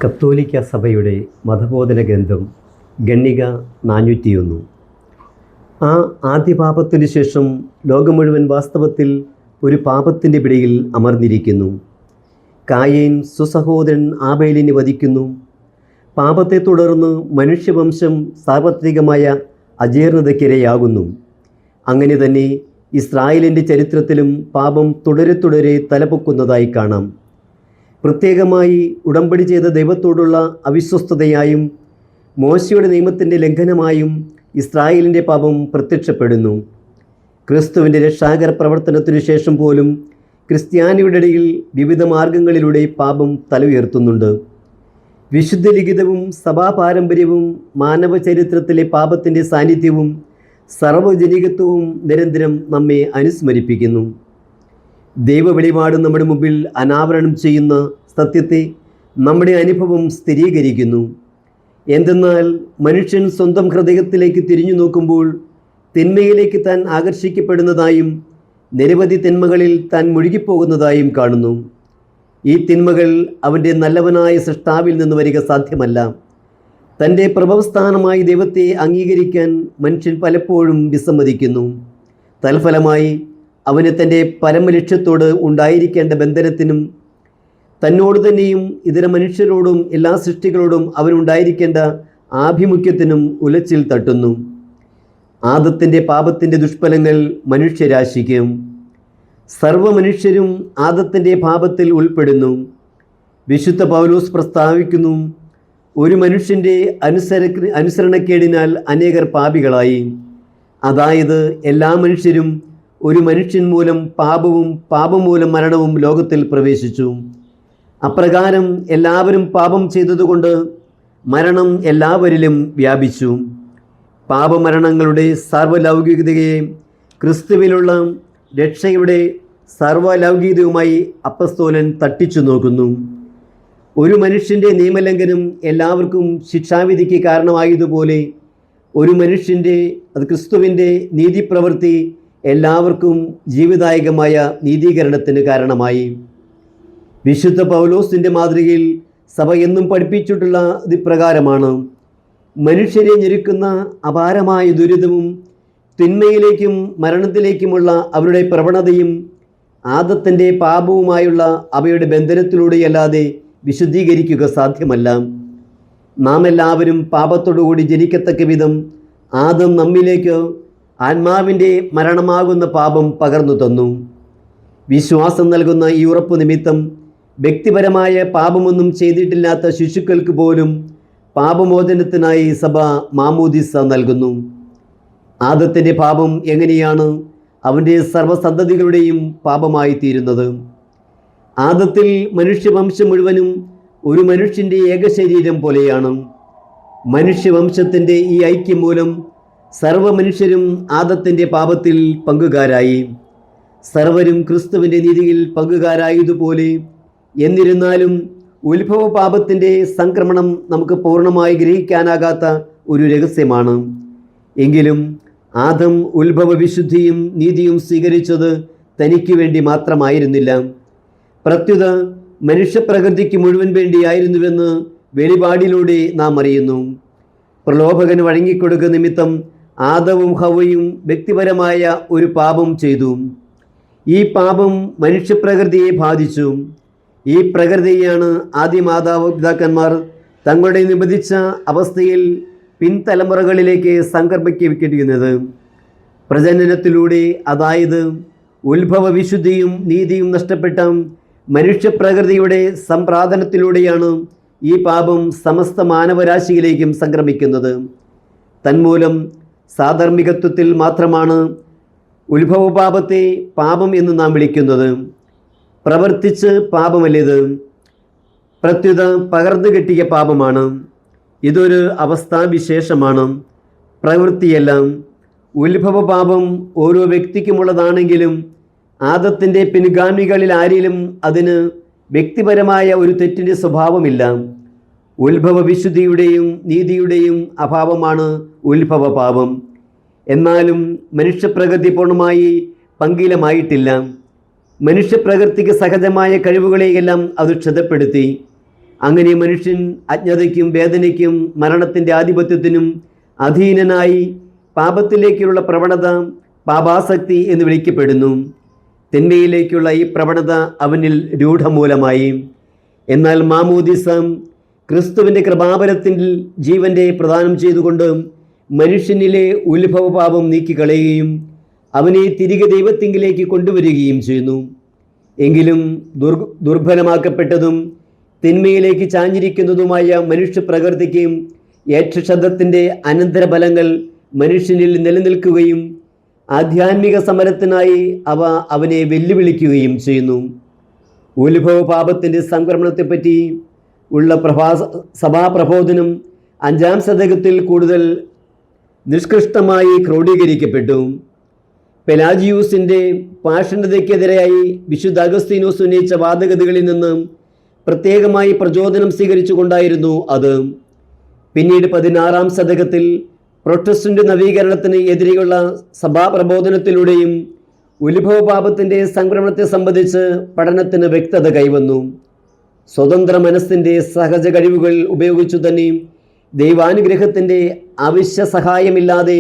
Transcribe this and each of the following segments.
കത്തോലിക്ക സഭയുടെ മതബോധന ഗ്രന്ഥം ഗണ്ണിക 401. ആ ആദ്യ പാപത്തിനു ശേഷം ലോകം മുഴുവൻ വാസ്തവത്തിൽ ഒരു പാപത്തിൻ്റെ പിടിയിൽ അമർന്നിരിക്കുന്നു. കായേൻ സുസഹോദരൻ ആബേലിനെ വധിക്കുന്നു. പാപത്തെ തുടർന്ന് മനുഷ്യവംശം സാർവത്രികമായ അജീർണതയ്ക്കിരയാകുന്നു. അങ്ങനെ തന്നെ ഇസ്രായേലിൻ്റെ ചരിത്രത്തിലും പാപം തുടരെ തലപൊക്കുന്നതായി കാണാം. പ്രത്യേകമായി ഉടമ്പടി ചെയ്ത ദൈവത്തോടുള്ള അവിശ്വസ്തതയായും മോശയുടെ നിയമത്തിൻ്റെ ലംഘനമായും ഇസ്രായേലിൻ്റെ പാപം പ്രത്യക്ഷപ്പെടുന്നു. ക്രിസ്തുവിൻ്റെ രക്ഷാകര പ്രവർത്തനത്തിനു ശേഷം പോലും ക്രിസ്ത്യാനിയുടെ ഇടയിൽ വിവിധ മാർഗങ്ങളിലൂടെ പാപം തല ഉയർത്തുന്നുണ്ട്. വിശുദ്ധ ലിഖിതവും സഭാപാരമ്പര്യവും മാനവ ചരിത്രത്തിലെ പാപത്തിൻ്റെ സാന്നിധ്യവും സർവ്വജനികത്വവും നിരന്തരം നമ്മെ അനുസ്മരിപ്പിക്കുന്നു. ദൈവവെളിപാട് നമ്മുടെ മുമ്പിൽ അനാവരണം ചെയ്യുന്ന സത്യത്തെ നമ്മുടെ അനുഭവം സ്ഥിരീകരിക്കുന്നു. എന്തെന്നാൽ മനുഷ്യൻ സ്വന്തം ഹൃദയത്തിലേക്ക് തിരിഞ്ഞു നോക്കുമ്പോൾ തിന്മയിലേക്ക് താൻ ആകർഷിക്കപ്പെടുന്നതായും നിരവധി തിന്മകളിൽ താൻ മുഴുകിപ്പോകുന്നതായും കാണുന്നു. ഈ തിന്മകൾ അവൻ്റെ നല്ലവനായ സൃഷ്ടാവിൽ നിന്ന് വരിക സാധ്യമല്ല. തൻ്റെ പ്രഭവസ്ഥാനമായി ദൈവത്തെ അംഗീകരിക്കാൻ മനുഷ്യൻ പലപ്പോഴും വിസമ്മതിക്കുന്നു. തൽഫലമായി അവന് തൻ്റെ പരമലക്ഷ്യത്തോട് ഉണ്ടായിരിക്കേണ്ട ബന്ധനത്തിനും തന്നോട് തന്നെയും ഇതര മനുഷ്യരോടും എല്ലാ സൃഷ്ടികളോടും അവനുണ്ടായിരിക്കേണ്ട ആഭിമുഖ്യത്തിനും ഉലച്ചിൽ തട്ടുന്നു. ആദത്തിൻ്റെ പാപത്തിൻ്റെ ദുഷ്ഫലങ്ങൾ മനുഷ്യരാശിക്ക്. സർവ്വമനുഷ്യരും ആദത്തിൻ്റെ പാപത്തിൽ ഉൾപ്പെടുന്നു. വിശുദ്ധ പൗലോസ് പ്രസ്താവിക്കുന്നു, ഒരു മനുഷ്യൻ്റെ അനുസരണക്കേടിനാൽ അനേകർ പാപികളായി. അതായത് എല്ലാ മനുഷ്യരും ഒരു മനുഷ്യൻ മൂലം പാപവും പാപം മൂലം മരണവും ലോകത്തിൽ പ്രവേശിച്ചു. അപ്രകാരം എല്ലാവരും പാപം ചെയ്തതുകൊണ്ട് മരണം എല്ലാവരിലും വ്യാപിച്ചു. പാപമരണങ്ങളുടെ സർവ്വലൗകികതയെ ക്രിസ്തുവിലുള്ള രക്ഷയുടെ സർവ്വലൗകികതയുമായി അപ്പസ്തോലൻ തട്ടിച്ചു നോക്കുന്നു. ഒരു മനുഷ്യൻ്റെ നിയമലംഘനം എല്ലാവർക്കും ശിക്ഷാവിധിക്ക് കാരണമായതുപോലെ ഒരു മനുഷ്യൻ്റെ അത് ക്രിസ്തുവിൻ്റെ നീതിപ്രവൃത്തി എല്ലാവർക്കും ജീവിതായകമായ നീതീകരണത്തിന് കാരണമായി. വിശുദ്ധ പൗലോസിൻ്റെ മാതൃകയിൽ സഭ എന്നും പഠിപ്പിച്ചിട്ടുള്ള ഇപ്രകാരമാണ്: മനുഷ്യരെ ഞെരുക്കുന്ന അപാരമായ ദുരിതവും തിന്മയിലേക്കും മരണത്തിലേക്കുമുള്ള അവരുടെ പ്രവണതയും ആദത്തിൻ്റെ പാപവുമായുള്ള അവയുടെ ബന്ധനത്തിലൂടെയല്ലാതെ വിശുദ്ധീകരിക്കുക സാധ്യമല്ല. നാം എല്ലാവരും പാപത്തോടുകൂടി ജനിക്കത്തക്ക വിധം ആദം നമ്മിലേക്ക് ആത്മാവിൻ്റെ മരണമാകുന്ന പാപം പകർന്നു തന്നു. വിശ്വാസം നൽകുന്ന ഈ ഉറപ്പ് നിമിത്തം വ്യക്തിപരമായ പാപമൊന്നും ചെയ്തിട്ടില്ലാത്ത ശിശുക്കൾക്ക് പോലും പാപമോചനത്തിനായി സഭ മാമോദിസ നൽകുന്നു. ആദത്തിൻ്റെ പാപം എങ്ങനെയാണ് അവൻ്റെ സർവ്വസന്തതികളുടെയും പാപമായി തീരുന്നത്? ആദത്തിൽ മനുഷ്യവംശം മുഴുവനും ഒരു മനുഷ്യൻ്റെ ഏകശരീരം പോലെയാണ്. മനുഷ്യവംശത്തിൻ്റെ ഈ ഐക്യം മൂലം സർവ്വമനുഷ്യരും ആദത്തിൻ്റെ പാപത്തിൽ പങ്കുകാരായി. സർവരും ക്രിസ്തുവിൻ്റെ നീതിയിൽ പങ്കുകാരായതുപോലെ എന്നിരുന്നാലും ഉത്ഭവ പാപത്തിൻ്റെ സംക്രമണം നമുക്ക് പൂർണ്ണമായി ഗ്രഹിക്കാനാകാത്ത ഒരു രഹസ്യമാണ്. എങ്കിലും ആദം ഉത്ഭവ വിശുദ്ധിയും നീതിയും സ്വീകരിച്ചത് തനിക്ക് വേണ്ടി മാത്രമായിരുന്നില്ല, പ്രത്യുത മനുഷ്യപ്രകൃതിക്ക് മുഴുവൻ വേണ്ടിയായിരുന്നുവെന്ന് വെളിപാടിലൂടെ നാം അറിയുന്നു. പ്രലോഭകന് വഴങ്ങിക്കൊടുക്കുക നിമിത്തം ആദവും ഹവ്വയും വ്യക്തിപരമായ ഒരു പാപം ചെയ്തു. ഈ പാപം മനുഷ്യപ്രകൃതിയെ ബാധിച്ചു. ഈ പ്രകൃതിയാണ് ആദ്യ മാതാപിതാക്കന്മാർ തങ്ങളുടെ നിബന്ധിച്ച അവസ്ഥയിൽ പിൻതലമുറകളിലേക്ക് സംക്രമിക്കുന്നത്. പ്രജനനത്തിലൂടെ, അതായത് ഉത്ഭവ വിശുദ്ധിയും നീതിയും നഷ്ടപ്പെട്ട മനുഷ്യപ്രകൃതിയുടെ സംപ്രാദനത്തിലൂടെയാണ് ഈ പാപം സമസ്ത മാനവരാശിയിലേക്കും സംക്രമിക്കുന്നത്. തന്മൂലം സാധർമ്മികത്വത്തിൽ മാത്രമാണ് ഉത്ഭവപാപത്തെ പാപം എന്ന് നാം വിളിക്കുന്നത്. പ്രവർത്തിച്ച് പാപമല്ലിത്, പ്രത്യുത പകർന്നു കെട്ടിയ പാപമാണ്. ഇതൊരു അവസ്ഥാവിശേഷമാണ്, പ്രവൃത്തിയല്ല. ഉത്ഭവപാപം ഓരോ വ്യക്തിക്കുമുള്ളതാണെങ്കിലും ആദത്തിൻ്റെ പിൻഗാമികളിൽ ആരിലും അതിന് വ്യക്തിപരമായ ഒരു തെറ്റിൻ്റെ സ്വഭാവമില്ല. ഉത്ഭവ വിശുദ്ധിയുടെയും നീതിയുടെയും അഭാവമാണ് ഉത്ഭവ പാപം. എന്നാലും മനുഷ്യപ്രകൃതി പൂർണ്ണമായി പങ്കിലമായിട്ടില്ല. മനുഷ്യപ്രകൃതിക്ക് സഹജമായ കഴിവുകളെയെല്ലാം അത് ക്ഷതപ്പെടുത്തി. അങ്ങനെ മനുഷ്യൻ അജ്ഞതയ്ക്കും വേദനയ്ക്കും മരണത്തിൻ്റെ ആധിപത്യത്തിനും അധീനനായി പാപത്തിലേക്കുള്ള പ്രവണത പാപാസക്തി എന്ന് വിളിക്കപ്പെടുന്നു. തിന്മയിലേക്കുള്ള ഈ പ്രവണത അവനിൽ രൂഢമൂലമായി. എന്നാൽ മാമോദിസ ക്രിസ്തുവിൻ്റെ കൃപാവരത്തിൽ ജീവൻ്റെ പ്രദാനം ചെയ്തുകൊണ്ട് മനുഷ്യനിലെ ഉത്ഭവപാപം നീക്കിക്കളയുകയും അവനെ തിരികെ ദൈവത്തിങ്കിലേക്ക് കൊണ്ടുവരികയും ചെയ്യുന്നു. എങ്കിലും ദുർബലമാക്കപ്പെട്ടതും തിന്മയിലേക്ക് ചാഞ്ഞിരിക്കുന്നതുമായ മനുഷ്യപ്രകൃതിക്ക് യേക്ഷശബ്ദത്തിൻ്റെ അനന്തരഫലങ്ങൾ മനുഷ്യനിൽ നിലനിൽക്കുകയും ആധ്യാത്മിക സമരത്തിനായി അവനെ വെല്ലുവിളിക്കുകയും ചെയ്യുന്നു. ഉത്ഭവപാപത്തിൻ്റെ സംക്രമണത്തെപ്പറ്റി ഉള്ള സഭാപ്രബോധനം 5-ാം ശതകത്തിൽ കൂടുതൽ നിഷ്കൃഷ്ടമായി ക്രോഡീകരിക്കപ്പെട്ടു. പെലാജിയൂസിൻ്റെ പാഷണ്ഡതയ്ക്കെതിരായി വിശുദ്ധ അഗസ്തീനോസ് ഉന്നയിച്ച വാദഗതികളിൽ നിന്ന് പ്രത്യേകമായി പ്രചോദനം സ്വീകരിച്ചുകൊണ്ടായിരുന്നു അത്. പിന്നീട് 16-ാം ശതകത്തിൽ പ്രൊട്ടസ്റ്റന്റ് നവീകരണത്തിന് എതിരെയുള്ള സഭാപ്രബോധനത്തിലൂടെയും ഉത്ഭവപാപത്തിൻ്റെ സംക്രമണത്തെ സംബന്ധിച്ച് പഠനത്തിന് വ്യക്തത കൈവന്നു. സ്വതന്ത്ര മനസ്സിൻ്റെ സഹജ കഴിവുകൾ ഉപയോഗിച്ചു തന്നെ ദൈവാനുഗ്രഹത്തിൻ്റെ അവശ്യ സഹായമില്ലാതെ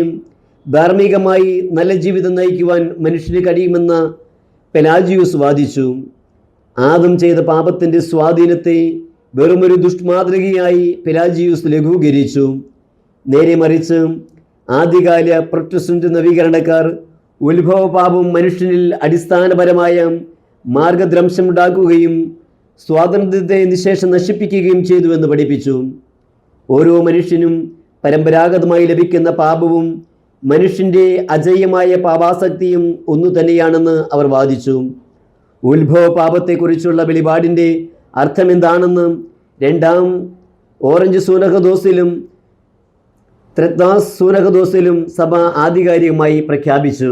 ധാർമ്മികമായി നല്ല ജീവിതം നയിക്കുവാൻ മനുഷ്യന് കഴിയുമെന്ന് പെലാജിയൂസ് വാദിച്ചു. ആദം ചെയ്ത പാപത്തിൻ്റെ സ്വാധീനത്തെ വെറുമൊരു ദുഷ്മാതൃകയായി പെലാജിയൂസ് ലഘൂകരിച്ചു. നേരെ മറിച്ച് ആദ്യകാല പ്രൊട്ടസ്റ്റന്റ് നവീകരണക്കാർ ഉത്ഭവപാപം മനുഷ്യനിൽ അടിസ്ഥാനപരമായ മാർഗദ്രംശമുണ്ടാക്കുകയും സ്വാതന്ത്ര്യത്തെ നിശേഷം നശിപ്പിക്കുകയും ചെയ്തുവെന്ന് പഠിപ്പിച്ചു. ഓരോ മനുഷ്യനും പരമ്പരാഗതമായി ലഭിക്കുന്ന പാപവും മനുഷ്യൻ്റെ അജയ്യമായ പാപാസക്തിയും ഒന്നു തന്നെയാണെന്ന് അവർ വാദിച്ചു. ഉത്ഭവപാപത്തെക്കുറിച്ചുള്ള വെളിപാടിൻ്റെ അർത്ഥമെന്താണെന്ന് 2-ാം ഓറഞ്ച് സൂനഹദോസിലും ത്രെത്താസ് സൂനഹദോസിലും സഭ ആധികാരികമായി പ്രഖ്യാപിച്ചു.